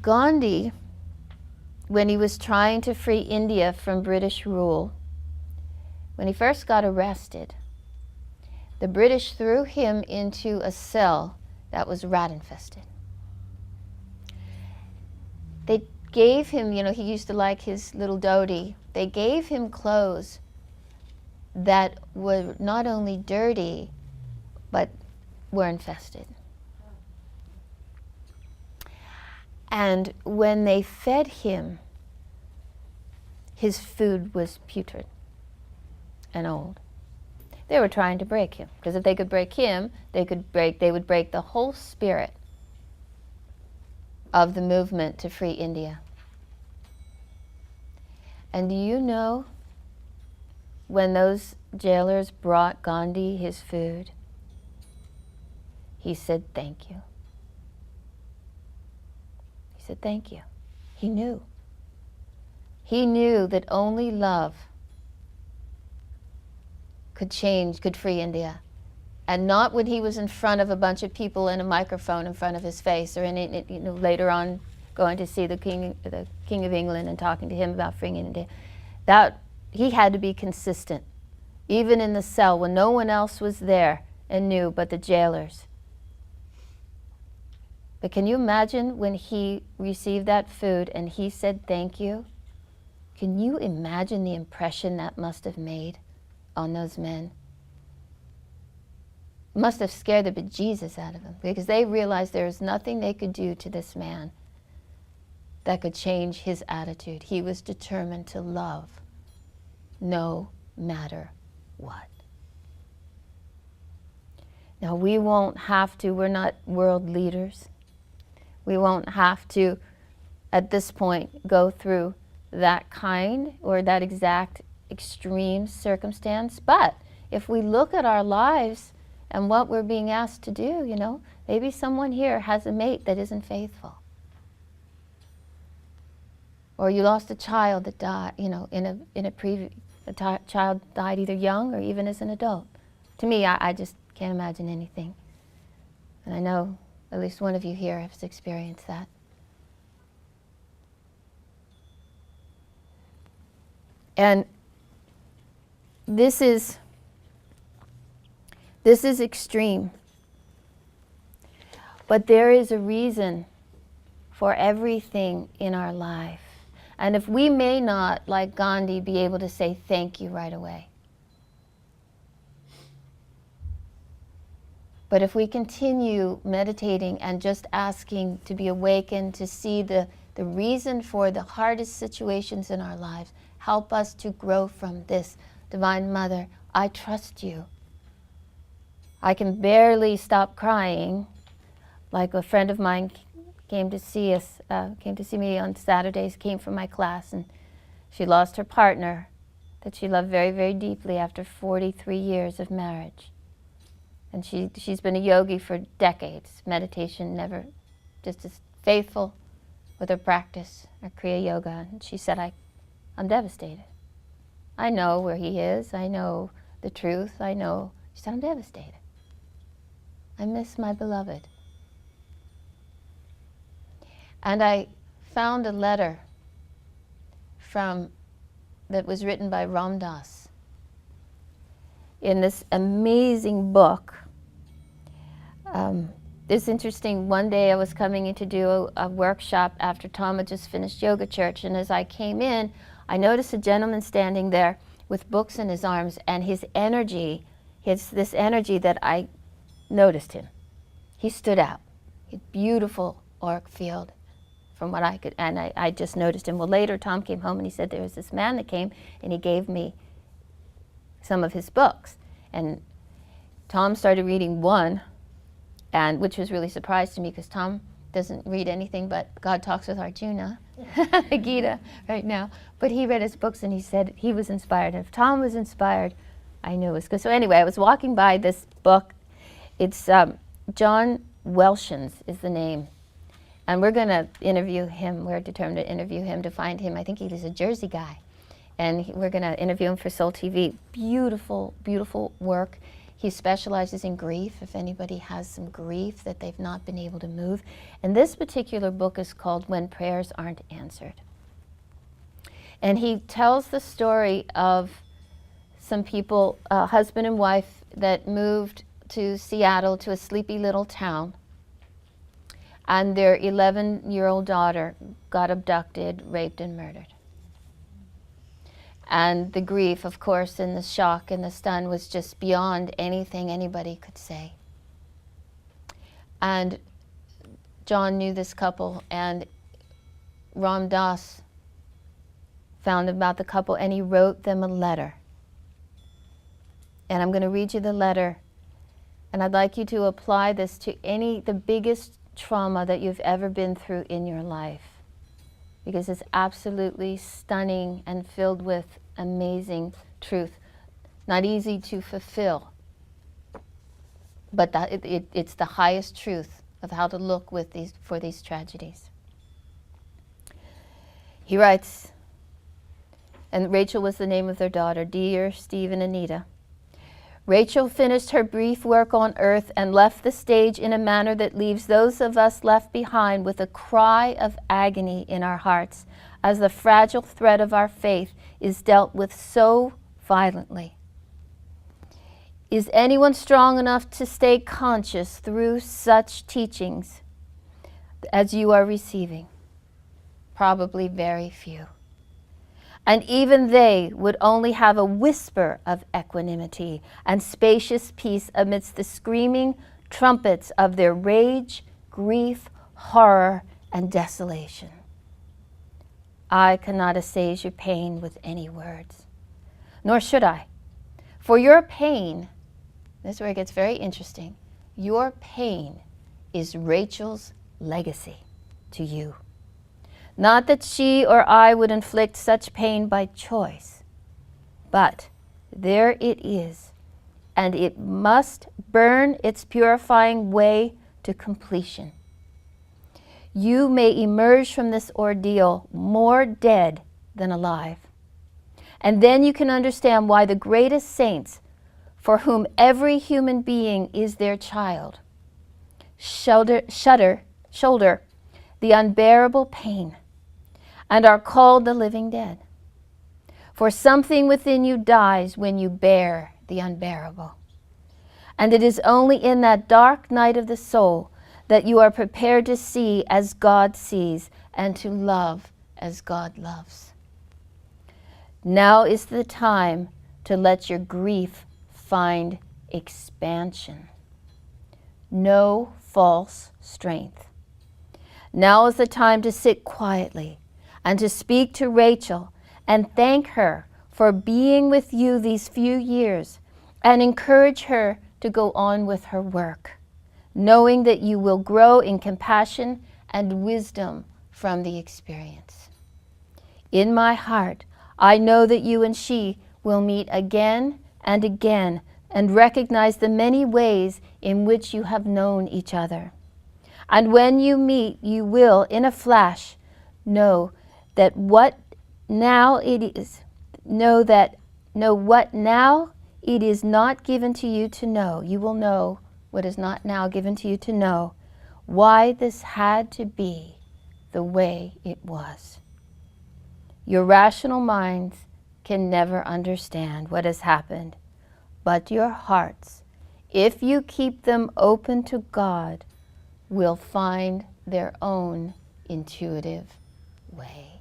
Gandhi, when he was trying to free India from British rule, when he first got arrested, the British threw him into a cell that was rat infested. They gave him, you know, he used to like his little dhoti. They gave him clothes that were not only dirty, but were infested. And when they fed him, his food was putrid and old. They were trying to break him, because if they could break him, they would break the whole spirit of the movement to free India. And do you know, when those jailers brought Gandhi his food, he said, "Thank you." He said, "Thank you." He knew. He knew that only love could change, could free India. And not when he was in front of a bunch of people and a microphone in front of his face, or later on going to see the King of England and talking to him about freeing India. That he had to be consistent, even in the cell when no one else was there and knew but the jailers. But can you imagine when he received that food and he said thank you? Can you imagine the impression that must have made on those men? Must have scared the bejesus out of them, because they realized there was nothing they could do to this man that could change his attitude. He was determined to love no matter what. Now, we won't have to, we're not world leaders. We won't have to, at this point, go through that kind or that exact extreme circumstance. But if we look at our lives and what we're being asked to do, you know, maybe someone here has a mate that isn't faithful. Or you lost a child that died, you know, child died either young or even as an adult. To me, I just can't imagine anything. And I know at least one of you here has experienced that. And this is extreme. But there is a reason for everything in our life. And if we may not, like Gandhi, be able to say thank you right away, but if we continue meditating and just asking to be awakened, to see the reason for the hardest situations in our lives, help us to grow from this. Divine Mother, I trust you. I can barely stop crying. Like a friend of mine came to see me on Saturdays, came from my class, and she lost her partner that she loved very, very deeply after 43 years of marriage. And she's been a yogi for decades, meditation, never, just as faithful with her practice, her Kriya Yoga. And she said, I'm devastated. I know where he is. I know the truth. I know. She said, I'm devastated. I miss my beloved. And I found a letter that was written by Ram Dass in this amazing book. It's interesting, one day I was coming in to do a workshop after Tom had just finished yoga church, and as I came in, I noticed a gentleman standing there with books in his arms, and his energy, this energy that I noticed him. He stood out. He had beautiful auric field from what I could, and I just noticed him. Well, later Tom came home and he said there was this man that came and he gave me some of his books. And Tom started reading one, and which was really surprised to me because Tom doesn't read anything but God Talks with Arjuna, the Gita right now. But he read his books and he said he was inspired. And if Tom was inspired, I knew it was good. So anyway, I was walking by this book. It's John Welshon's is the name. And we're going to interview him. We're determined to interview him, to find him. I think he was a Jersey guy. And we're going to interview him for Soul TV. Beautiful, beautiful work. He specializes in grief, if anybody has some grief that they've not been able to move. And this particular book is called When Prayers Aren't Answered. And he tells the story of some people, husband and wife, that moved to Seattle, to a sleepy little town. And their 11-year-old daughter got abducted, raped, and murdered. And the grief, of course, and the shock and the stun was just beyond anything anybody could say. And John knew this couple, and Ram Dass found about the couple, and he wrote them a letter. And I'm going to read you the letter, and I'd like you to apply this to the biggest trauma that you've ever been through in your life, because it's absolutely stunning and filled with amazing truth. Not easy to fulfill, but it's the highest truth of how to look for these tragedies. He writes, and Rachel was the name of their daughter, Dear Steve and Anita. Rachel finished her brief work on earth and left the stage in a manner that leaves those of us left behind with a cry of agony in our hearts, as the fragile thread of our faith is dealt with so violently. Is anyone strong enough to stay conscious through such teachings as you are receiving? Probably very few. And even they would only have a whisper of equanimity and spacious peace amidst the screaming trumpets of their rage, grief, horror, and desolation. I cannot assuage your pain with any words, nor should I. For your pain, this is where it gets very interesting, your pain is Rachel's legacy to you. Not that she or I would inflict such pain by choice, but there it is, and it must burn its purifying way to completion. You may emerge from this ordeal more dead than alive. And then you can understand why the greatest saints, for whom every human being is their child, shoulder the unbearable pain and are called the living dead. For something within you dies when you bear the unbearable. And it is only in that dark night of the soul that you are prepared to see as God sees and to love as God loves. Now is the time to let your grief find expansion. No false strength. Now is the time to sit quietly and to speak to Rachel and thank her for being with you these few years and encourage her to go on with her work, knowing that you will grow in compassion and wisdom from the experience. In my heart, I know that you and she will meet again and again and recognize the many ways in which you have known each other. And when you meet, you will, in a flash, know what now it is not given to you to know. You will know what is not now given to you to know, why this had to be the way it was. Your rational minds can never understand what has happened, but your hearts, if you keep them open to God, will find their own intuitive way.